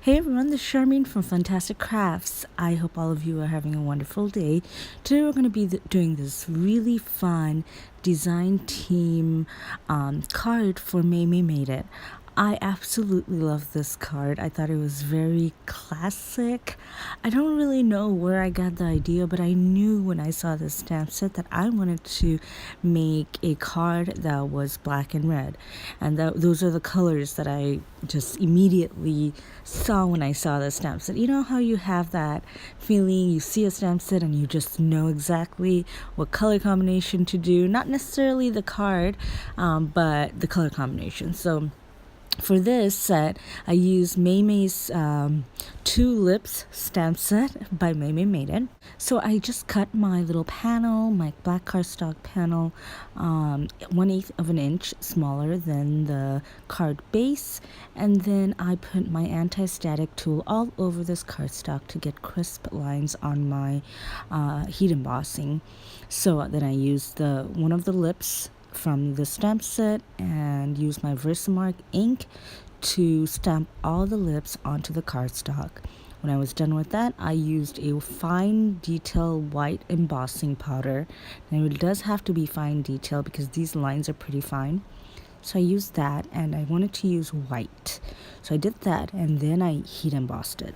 Hey everyone, this is Charmaine from Fantastic Crafts. I hope all of you are having a wonderful day. Today we're going to be doing this really fun design team card for Maymay Made It. I absolutely love this card. I thought it was very classic. I don't really know where I got the idea, but I knew when I saw this stamp set that I wanted to make a card that was black and red. And those are the colors that I just immediately saw when I saw the stamp set. You know how you have that feeling, you see a stamp set and you just know exactly what color combination to do, not necessarily the card, but the color combination. So for this set, I used Maymay's Two Lips stamp set by Maymay Made It. So I just cut my little panel, my black cardstock panel, 1/8 of an inch smaller than the card base, and then I put my anti-static tool all over this cardstock to get crisp lines on my heat embossing. So then I used one of the lips from the stamp set and use my Versamark ink to stamp all the lips onto the cardstock. When I was done with that, I used a fine detail white embossing powder. And it does have to be fine detail because these lines are pretty fine. So I used that, and I wanted to use white. So I did that, and then I heat embossed it.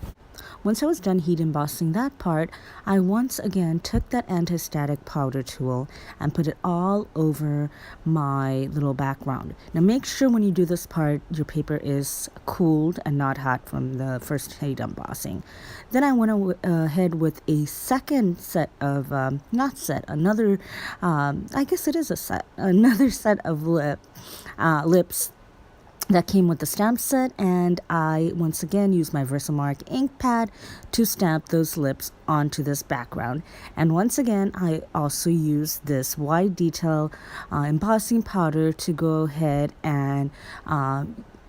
Once I was done heat embossing that part, I once again took that anti-static powder tool and put it all over my little background. Now make sure when you do this part, your paper is cooled and not hot from the first heat embossing. Then I went ahead with a second set of, another, I guess it is a set, another set of lips that came with the stamp set, and I once again used my Versamark ink pad to stamp those lips onto this background. And once again, I also used this wide detail embossing powder to go ahead and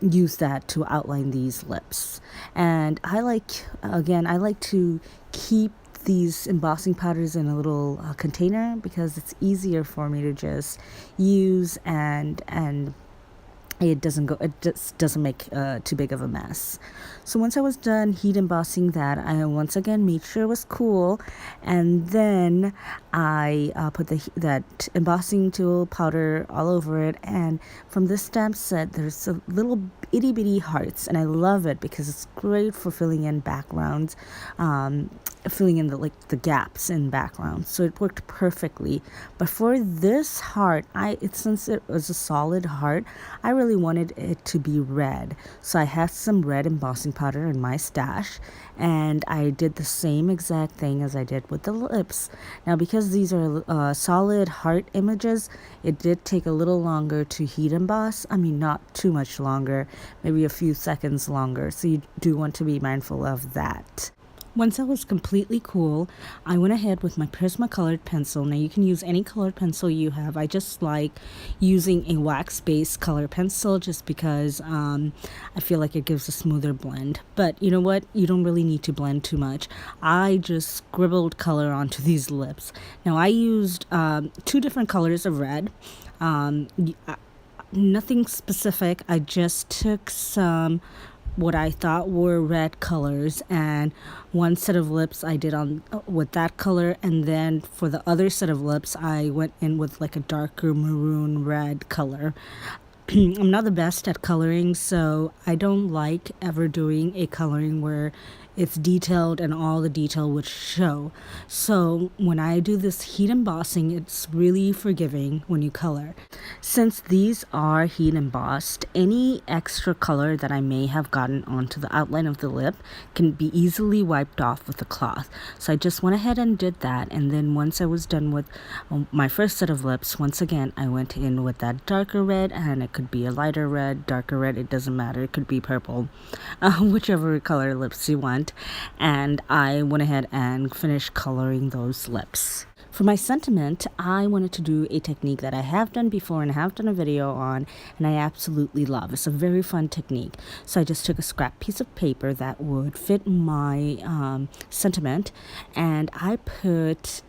use that to outline these lips. And I like to keep these embossing powders in a little container because it's easier for me to just use and it just doesn't make too big of a mess. So once I was done heat embossing that, I once again made sure it was cool, and then I put that embossing tool powder all over it. And from this stamp set, there's a little itty bitty hearts, and I love it because it's great for filling in backgrounds, filling in the gaps in background. So it worked perfectly. But for this heart, since it was a solid heart, I really wanted it to be red. So I had some red embossing powder in my stash, and I did the same exact thing as I did with the lips. Now because these are solid heart images, it did take a little longer to heat emboss. I mean, not too much longer, maybe a few seconds longer. So you do want to be mindful of that. Once I was completely cool, I went ahead with my Prismacolor pencil. Now you can use any colored pencil you have. I just like using a wax-based color pencil just because I feel like it gives a smoother blend. But you know what? You don't really need to blend too much. I just scribbled color onto these lips. Now I used 2 different colors of red. Nothing specific. I just took some what I thought were red colors, and one set of lips I did on with that color, and then for the other set of lips I went in with like a darker maroon red color. I'm not the best at coloring, so I don't like ever doing a coloring where it's detailed and all the detail would show. So when I do this heat embossing, it's really forgiving when you color. Since these are heat embossed, any extra color that I may have gotten onto the outline of the lip can be easily wiped off with a cloth. So I just went ahead and did that, and then once I was done with my first set of lips, once again I went in with that darker red, and it could be a lighter red, darker red, it doesn't matter, it could be purple, whichever color lips you want. And I went ahead and finished coloring those lips. For my sentiment, I wanted to do a technique that I have done before and have done a video on, and I absolutely love. It's a very fun technique. So I just took a scrap piece of paper that would fit my sentiment, and I put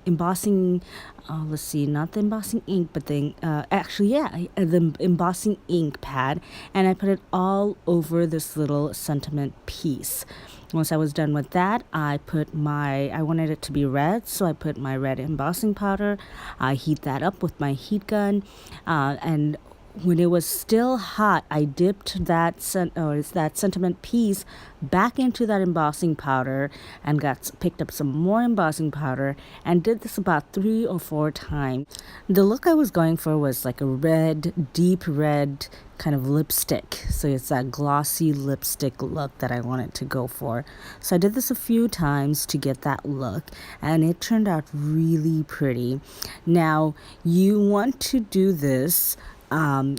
embossing, let's see, not the embossing ink, but the the embossing ink pad, and I put it all over this little sentiment piece. Once I was done with that, I wanted it to be red, so I put my red embossing powder. I heat that up with my heat gun, and when it was still hot, I dipped that sentiment piece back into that embossing powder and picked up some more embossing powder and did this about 3 or 4 times. The look I was going for was like a red, deep red kind of lipstick. So it's that glossy lipstick look that I wanted to go for. So I did this a few times to get that look, and it turned out really pretty. Now, you want to do this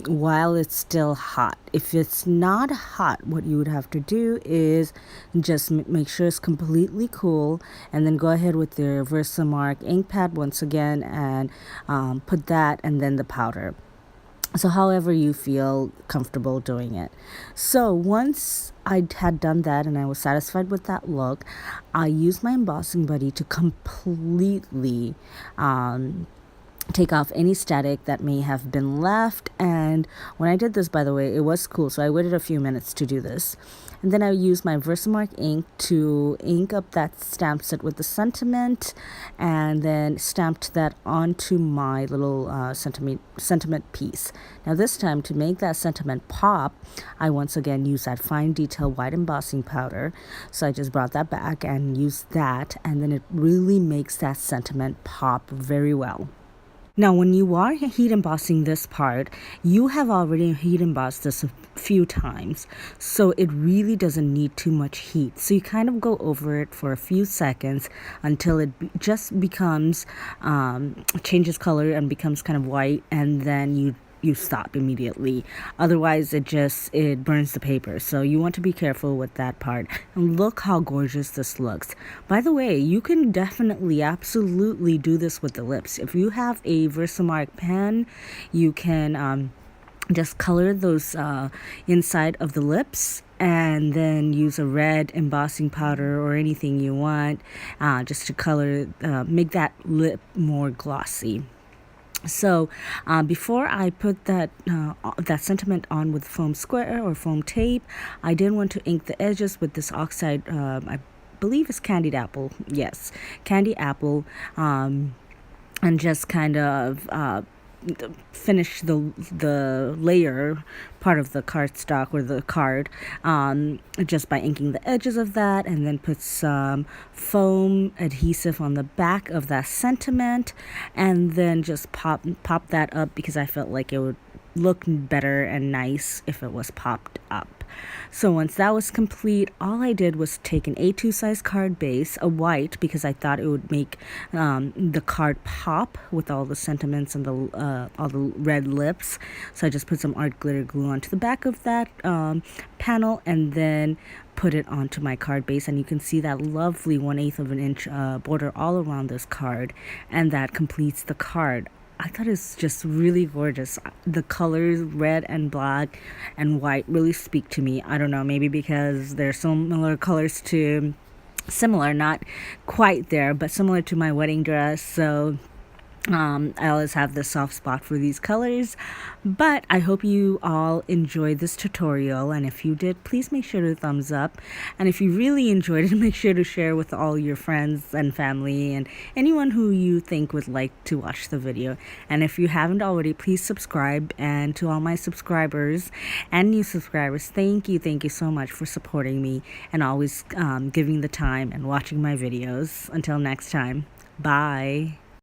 while it's still hot. If it's not hot, what you would have to do is just make sure it's completely cool, and then go ahead with your Versamark ink pad once again and put that and then the powder. So however you feel comfortable doing it. So once I had done that and I was satisfied with that look, I used my embossing buddy to completely take off any static that may have been left. And when I did this, by the way, it was cool, so I waited a few minutes to do this. And then I used my Versamark ink to ink up that stamp set with the sentiment, and then stamped that onto my little sentiment piece. Now this time, to make that sentiment pop, I once again used that fine detail white embossing powder. So I just brought that back and used that, and then it really makes that sentiment pop very well. Now, when you are heat embossing this part, you have already heat embossed this a few times, so it really doesn't need too much heat. So you kind of go over it for a few seconds until it just becomes, changes color and becomes kind of white, and then you stop immediately. Otherwise it burns the paper, so you want to be careful with that part. And look how gorgeous this looks. By the way, you can definitely absolutely do this with the lips. If you have a Versamark pen, you can just color those inside of the lips, and then use a red embossing powder or anything you want, just to color, make that lip more glossy. So before I put that sentiment on with foam square or foam tape, I did want to ink the edges with this oxide, I believe it's candied apple. Yes, candy apple, and just kind of finish the layer part of the cardstock or the card, just by inking the edges of that, and then put some foam adhesive on the back of that sentiment, and then just pop that up, because I felt like it would look better and nice if it was popped up. So once that was complete, all I did was take an A2 size card base, a white, because I thought it would make the card pop with all the sentiments and all the red lips. So I just put some art glitter glue onto the back of that panel, and then put it onto my card base, and you can see that lovely 1/8 of an inch border all around this card, and that completes the card. I thought it's just really gorgeous. The colors, red and black and white, really speak to me. I don't know, maybe because they're similar colors to, not quite there, but similar to my wedding dress. So I always have this soft spot for these colors. But I hope you all enjoyed this tutorial, and if you did, please make sure to thumbs up. And if you really enjoyed it, make sure to share with all your friends and family and anyone who you think would like to watch the video. And if you haven't already, please subscribe. And to all my subscribers and new subscribers, thank you so much for supporting me and always giving the time and watching my videos. Until next time, bye.